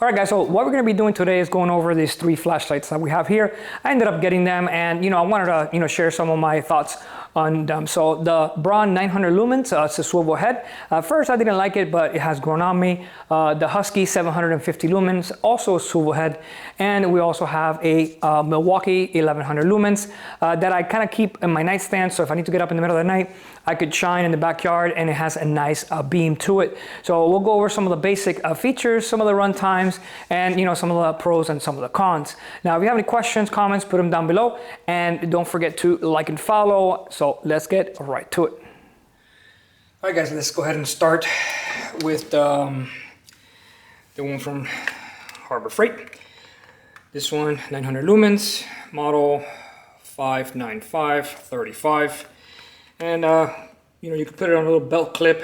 All right, guys, so what we're going to be doing today is going over these three flashlights that we have here. I ended up getting them, and I wanted to share some of my thoughts on them. So the Braun 900 lumens, it's a swivel head. First, I didn't like it, but it has grown on me. The Husky 750 lumens, also a swivel head. And we also have a Milwaukee 1100 lumens that I kind of keep in my nightstand. So if I need to get up in the middle of the night, I could shine in the backyard, and it has a nice beam to it. So we'll go over some of the basic features, some of the run times, and some of the pros and some of the cons. Now, if you have any questions, comments, put them down below, and don't forget to like and follow. So let's get right to it. All right, guys, let's go ahead and start with the one from Harbor Freight. This one, 900 lumens, model 59535. And you can put it on a little belt clip,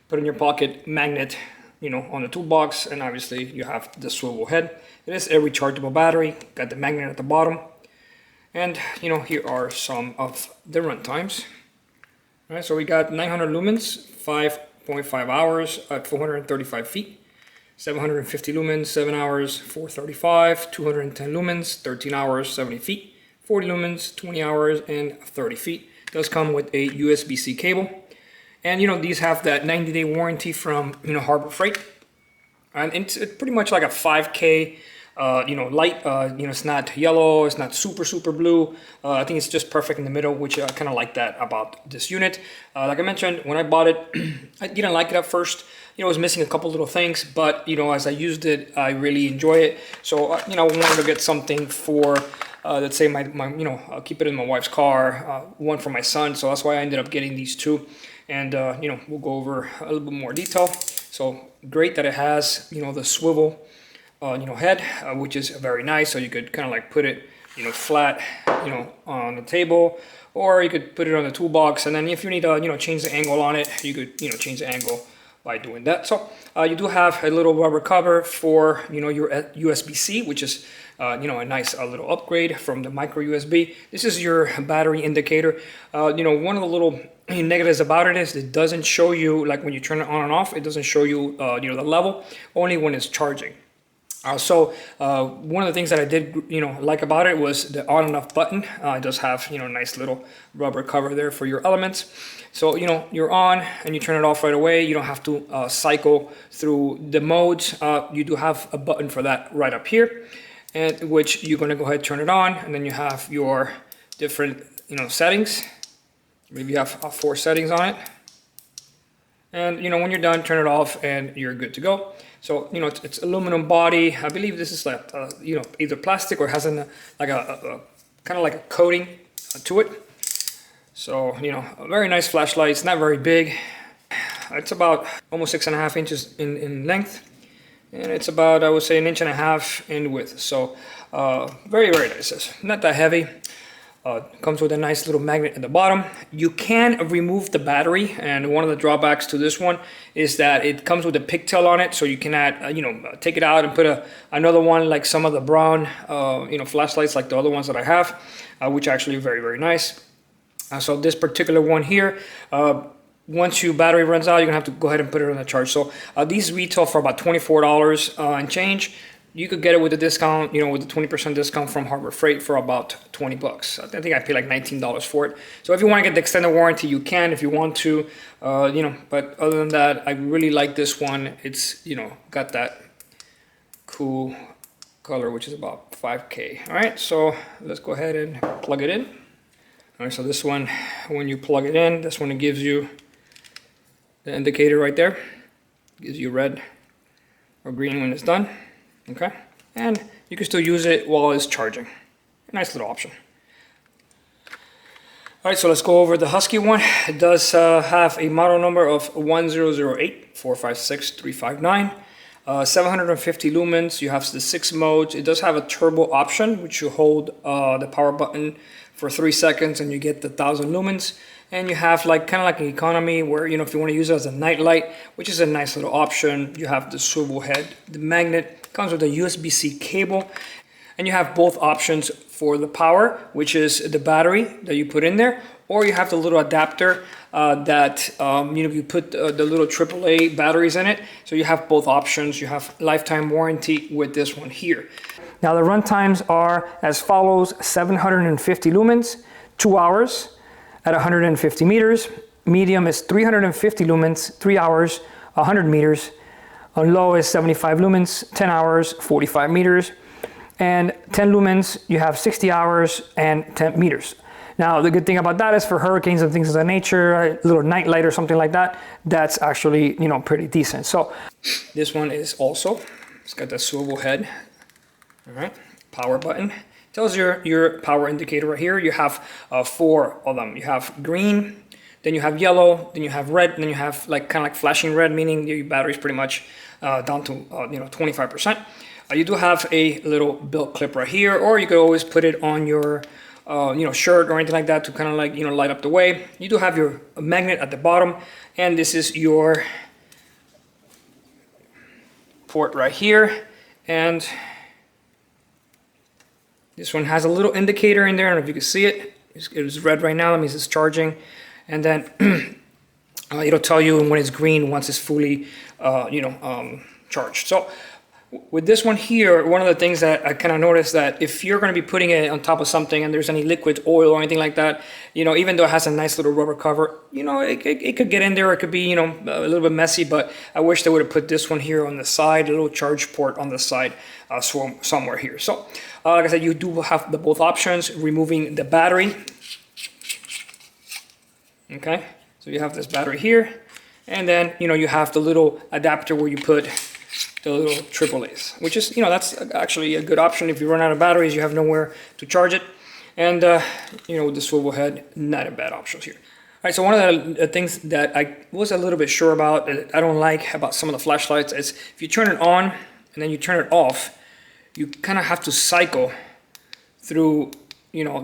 put it in your pocket, magnet, on the toolbox, and obviously you have the swivel head. It is a rechargeable battery, got the magnet at the bottom. And here are some of the run times. All right, so we got 900 lumens, 5.5 hours at 435 feet. 750 lumens, 7 hours, 435. 210 lumens, 13 hours, 70 feet. 40 lumens, 20 hours, and 30 feet. Does come with a USB-C cable, and these have that 90-day warranty from Harbor Freight, and it's pretty much like a 5K light. It's not yellow, it's not super blue. I think it's just perfect in the middle, which I kind of like that about this unit. Like I mentioned, when I bought it, I didn't like it at first. It was missing a couple little things, but as I used it, I really enjoy it. So I wanted to get something for let's say I'll keep it in my wife's car, one for my son. So that's why I ended up getting these two. And, we'll go over a little bit more detail. So great that it has, the swivel, head, which is very nice. So you could kind of like put it, flat, on the table, or you could put it on the toolbox. And then if you need to, change the angle on it, you could, change the angle by doing that. So you do have a little rubber cover for your USB-C, which is a nice little upgrade from the micro USB. This is your battery indicator. One of the little negatives about it is it doesn't show you, like when you turn it on and off, it doesn't show you the level, only when it's charging. So one of the things that I did like about it was the on and off button. It does have a nice little rubber cover there for your elements. So you're on and you turn it off right away. You don't have to cycle through the modes. You do have a button for that right up here, and which you're going to go ahead and turn it on, and then you have your different settings. Maybe you have 4 settings on it, and when you're done, turn it off and you're good to go. So it's aluminum body. I believe this is like either plastic or has a kind of like a coating to it. So a very nice flashlight. It's not very big. It's about almost 6.5 inches in length, and it's about, I would say, 1.5 inches in width. So very nice. It's not that heavy. Comes with a nice little magnet at the bottom. You can remove the battery, and one of the drawbacks to this one is that it comes with a pigtail on it, so you cannot take it out and put another one like some of the Braun flashlights, like the other ones that I have, which are actually very nice. So this particular one here, once your battery runs out, you're gonna have to go ahead and put it on the charge. So these retail for about $24 and change. You could get it with a discount, with a 20% discount from Harbor Freight for about 20 bucks. I think I paid like $19 for it. So if you want to get the extended warranty, you can if you want to, but other than that, I really like this one. It's, got that cool color, which is about 5K. All right, so let's go ahead and plug it in. All right, so this one, when you plug it in, this one, it gives you the indicator right there. It gives you red or green when it's done. Okay, and you can still use it while it's charging. Nice little option. All right, so let's go over the Husky one. It does have a model number of 1008456 750 lumens. You have the 6 modes. It does have a turbo option, which you hold the power button for 3 seconds and you get the 1000 lumens. And you have kind of like an economy where, if you want to use it as a night light, which is a nice little option. You have the swivel head, the magnet, comes with a USB-C cable, and you have both options for the power, which is the battery that you put in there, or you have the little adapter you put the little AAA batteries in it. So you have both options. You have lifetime warranty with this one here. Now the run times are as follows: 750 lumens, 2 hours at 150 meters. Medium is 350 lumens, 3 hours, 100 meters. Low is 75 lumens, 10 hours, 45 meters. And 10 lumens, you have 60 hours and 10 meters. Now, the good thing about that is for hurricanes and things of that nature, a little night light or something like that, that's actually, pretty decent. So this one is also, it's got the swivel head, all right, power button. Tells your power indicator right here. You have 4 of them. You have green, then you have yellow, then you have red, and then you have kind of like flashing red, meaning your battery's pretty much down to 25%. You do have a little belt clip right here, or you could always put it on your shirt or anything like that to kind of like light up the way. You do have your magnet at the bottom, and this is your port right here, and this one has a little indicator in there. I don't know if you can see it. It's red right now. That means it's charging, and then it'll tell you when it's green once it's fully charged. So with this one here, one of the things that I kind of noticed that if you're going to be putting it on top of something and there's any liquid oil or anything like that, even though it has a nice little rubber cover, it could get in there. It could be, a little bit messy, but I wish they would have put this one here on the side, a little charge port on the side, somewhere here. So, like I said, you do have both options, removing the battery. Okay, so you have this battery here, and then, you have the little adapter where you put the little AAAs, which is, that's actually a good option. If you run out of batteries, you have nowhere to charge it. And, with the swivel head, not a bad option here. All right, so one of the things that I was a little bit sure about, that I don't like about some of the flashlights, is if you turn it on and then you turn it off, you kind of have to cycle through,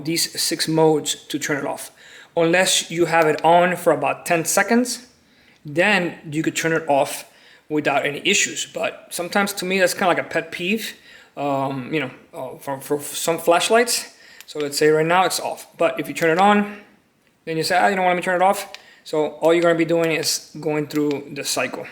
these 6 modes to turn it off. Unless you have it on for about 10 seconds, then you could turn it off without any issues. But sometimes, to me, that's kind of like a pet peeve, for some flashlights. So let's say right now it's off. But if you turn it on, then you say, let me turn it off. So all you're going to be doing is going through the cycle.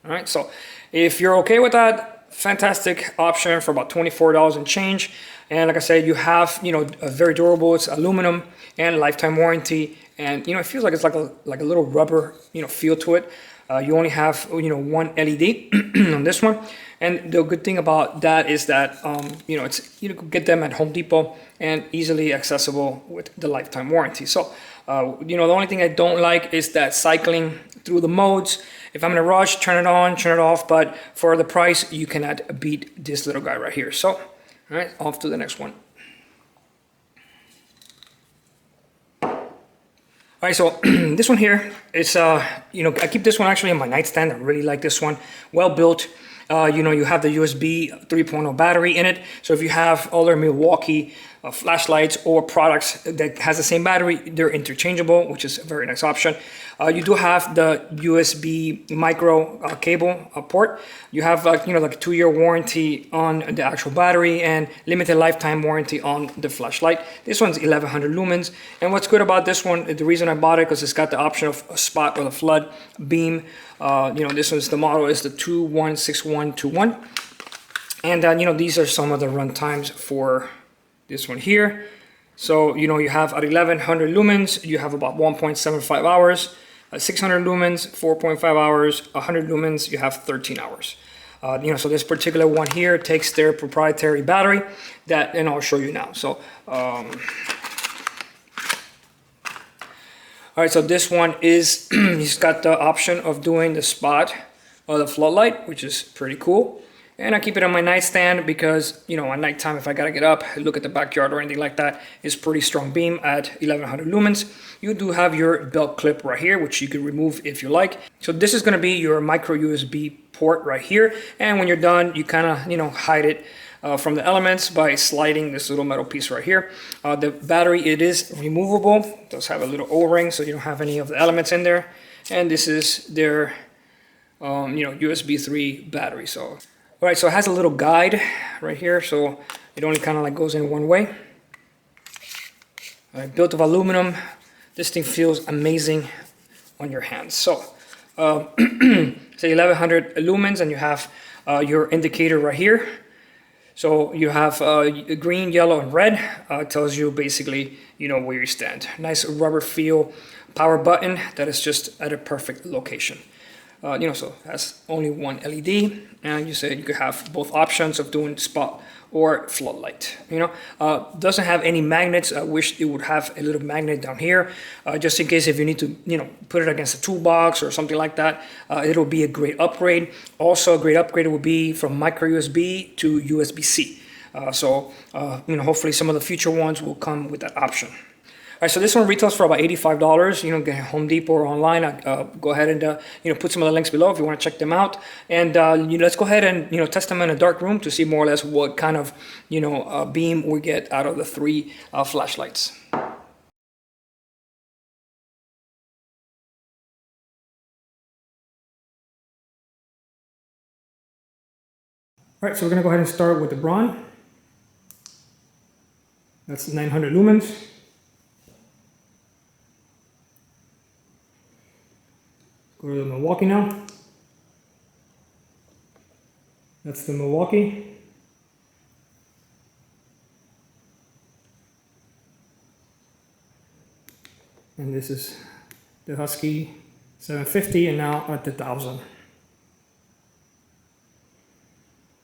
All right, so if you're okay with that, fantastic option for about $24 and change. And like I said, you have, a very durable, it's aluminum and lifetime warranty. And, it feels like it's like a little rubber, feel to it. You only have, one LED on this one. And the good thing about that is that, you can get them at Home Depot and easily accessible with the lifetime warranty. So, the only thing I don't like is that cycling through the modes. If I'm in a rush, turn it on, turn it off. But for the price, you cannot beat this little guy right here. So, all right, off to the next one. All right, so this one here is, I keep this one actually on my nightstand. I really like this one. Well built. You have the USB 3.0 battery in it. So if you have other Milwaukee flashlights or products that has the same battery, they're interchangeable, which is a very nice option. You do have the USB micro cable port. You have like a 2-year warranty on the actual battery and limited lifetime warranty on the flashlight. This one's 1100 lumens. And what's good about this one, the reason I bought it, because it's got the option of a spot or the flood beam. This one's, the model is the 216121. And these are some of the run times for this one here. So, you have at 1100 lumens, you have about 1.75 hours. 600 lumens, 4.5 hours. 100 lumens, you have 13 hours. So this particular one here takes their proprietary battery and I'll show you now. So, all right, so this one is, he's got the option of doing the spot or the floodlight, which is pretty cool. And I keep it on my nightstand because, at nighttime, if I gotta get up, look at the backyard or anything like that, it's pretty strong beam at 1100 lumens. You do have your belt clip right here, which you can remove if you like. So this is gonna be your micro USB port right here. And when you're done, you kind of, hide it from the elements by sliding this little metal piece right here. The battery, it is removable. It does have a little O-ring, so you don't have any of the elements in there. And this is their, USB 3 battery. So. All right, so it has a little guide right here, so it only kind of like goes in one way. All right, built of aluminum. This thing feels amazing. on your hands. So say 1100 lumens, and you have your indicator right here. So you have green, yellow, and red. Tells you basically, you know, where you stand. Nice rubber feel power button that is just at a perfect location. You know, so it has only one LED, and you said you could have both options of doing spot or floodlight. You know, doesn't have any magnets. I wish it would have a little magnet down here, just in case if you need to, you know, put it against a toolbox or something like that. It'll be a great upgrade. Also, a great upgrade would be from micro USB to USB-C. You know, hopefully some of the future ones will come with that option. All right, so this one retails for about $85. You know, get Home Depot or online. Go ahead and you know, put some of the links below if you want to check them out. And you know, let's go ahead and, you know, test them in a dark room to see more or less what kind of, you know, beam we get out of the three flashlights. All right, so we're gonna go ahead and start with the Braun. That's 900 lumens. Go to the Milwaukee now. That's the Milwaukee. And this is the Husky 750, and now at the 1000. All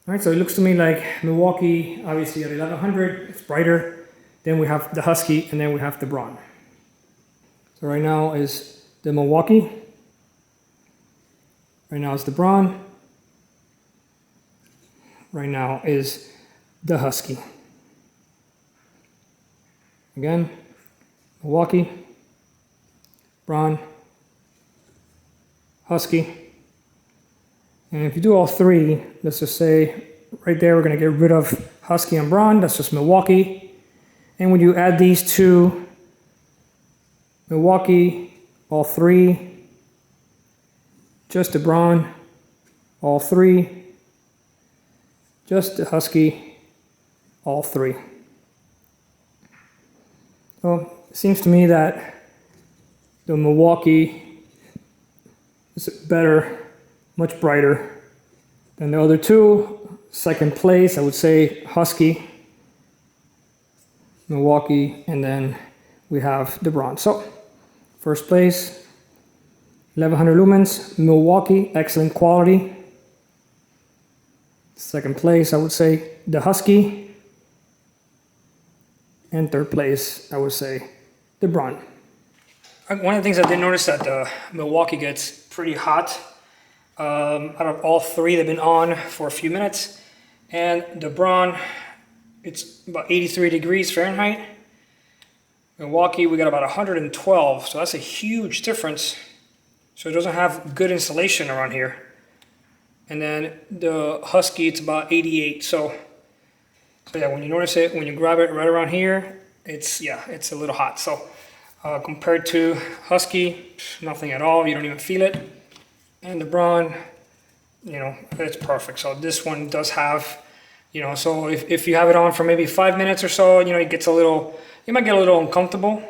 right, so it looks to me like Milwaukee, obviously at 1100, it's brighter. Then we have the Husky, and then we have the Braun. So right now is the Milwaukee. Right now is the Braun. Right now is the Husky. Again, Milwaukee, Braun, Husky. And if you do all three, let's just say right there, we're going to get rid of Husky and Braun. That's just Milwaukee. And when you add these two, Milwaukee, all three, just the Braun, all three, just the Husky, all three. So it seems to me that the Milwaukee is better, much brighter than the other two. Second place, I would say Husky, Milwaukee, and then we have the Braun. So first place, 1100 lumens, Milwaukee, excellent quality. Second place, I would say the Husky. And third place, I would say the Braun. One of the things I did notice that the Milwaukee gets pretty hot. Out of all three, they've been on for a few minutes. And the Braun, it's about 83 degrees Fahrenheit. Milwaukee, we got about 112, so that's a huge difference. So it doesn't have good insulation around here. And then the Husky, it's about 88. So yeah, when you notice it, when you grab it right around here, it's a little hot. So compared to Husky, nothing at all. You don't even feel it. And the Braun, you know, it's perfect. So this one does have, you know, so if you have it on for maybe 5 minutes or so, you know, it gets a little, you might get a little uncomfortable.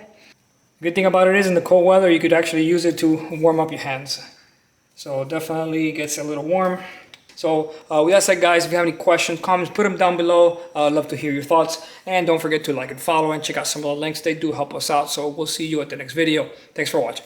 The good thing about it is in the cold weather, you could actually use it to warm up your hands. So definitely gets a little warm. So with that said, guys, if you have any questions, comments, put them down below. I'd love to hear your thoughts. And don't forget to like and follow and check out some of the links. They do help us out. So we'll see you at the next video. Thanks for watching.